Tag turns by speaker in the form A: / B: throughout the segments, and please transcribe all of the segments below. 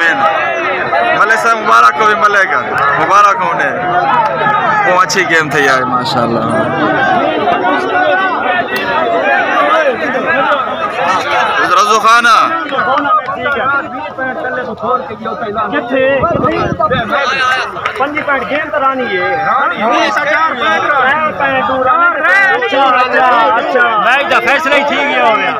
A: आमीन। मलिक साहब मुबारक हो भी मलिक मुबारक हो उन्हें। वो अच्छी गेम थी यार माशाल्लाह। रज़ू खाना
B: फैसला ही ठीक हो गया।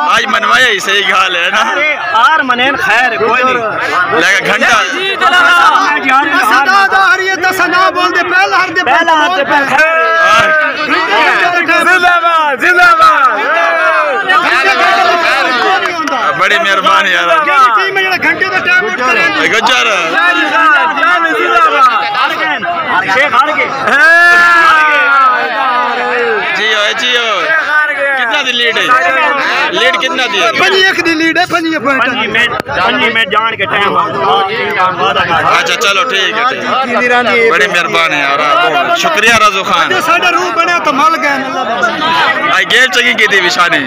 A: आज मनवाया ही सही गाल है ना।
B: हार मनेन खैर कोई नहीं
A: लेकिन घंटा
B: बोल दे पहला हार दे जिंदाबाद जिंदाबाद।
A: बड़ी मेहरबानी यार
B: घंटे का टाइम
A: गुजर जियो जियो। कितना दी लीड है? लीड कितना दी है?
B: 1 दी लीड है। 5 में जान के टाइम।
A: अच्छा चलो ठीक है। बड़ी मेहरबानी यार शुक्रिया रज़ू खान।
B: साडा रूह बने तो मल गए।
A: आई गेम चंगी की थी विशानी।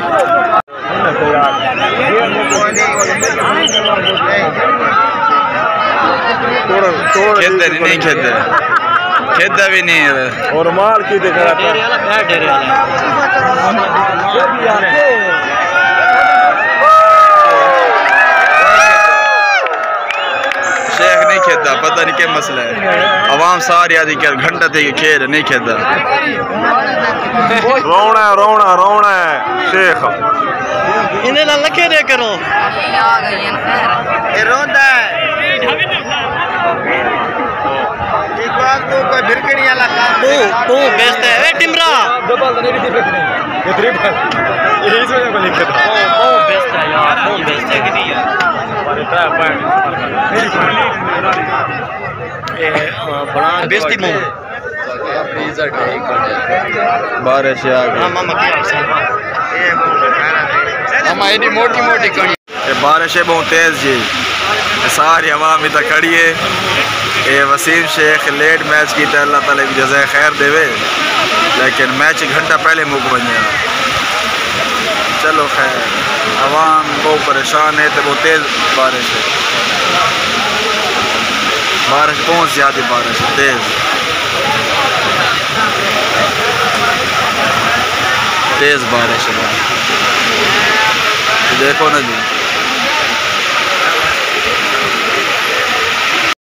A: खेदे नहीं खेदे खेदा भी नहीं है
B: और माल की दिख रहा
A: शेख नहीं खेदा। पता नहीं क्या मसला है। अवाम सारी आदि क्या घंटा थे कि खेल नहीं खेदा।
B: रोना रोना रोना है शेख
C: इन्हें ना लगे दे करो ये रोंदा है। एक बात तो कोई भिरकड़ी वाला काम तू बेचता है ए टिमरा डबल तो नहीं थी फेंकनी ये ट्रिपल ये इस वजह को लिखा था वो बेचता है यार वो बेचता है कि नहीं यार हमारे ट्राई पॉइंट ये बड़ा बेचती मुंह
A: बारिश आ गई।
C: मामा क्या
A: हमारी मोटी मोटी कड़ी बारिश है बहुत तेज जी। सारी हवा में तक खड़ी है। ये वसीम शेख लेट मैच की तो अल्लाह ताला की जज़ा खैर देवे लेकिन मैच घंटा पहले मुक बन गया। चलो खैर अवाम बहुत परेशान है तो बहुत तेज़ बारिश है। बारिश बहुत ज़्यादा बारिश है तेज़ तेज़ बारिश है। देखो ना जी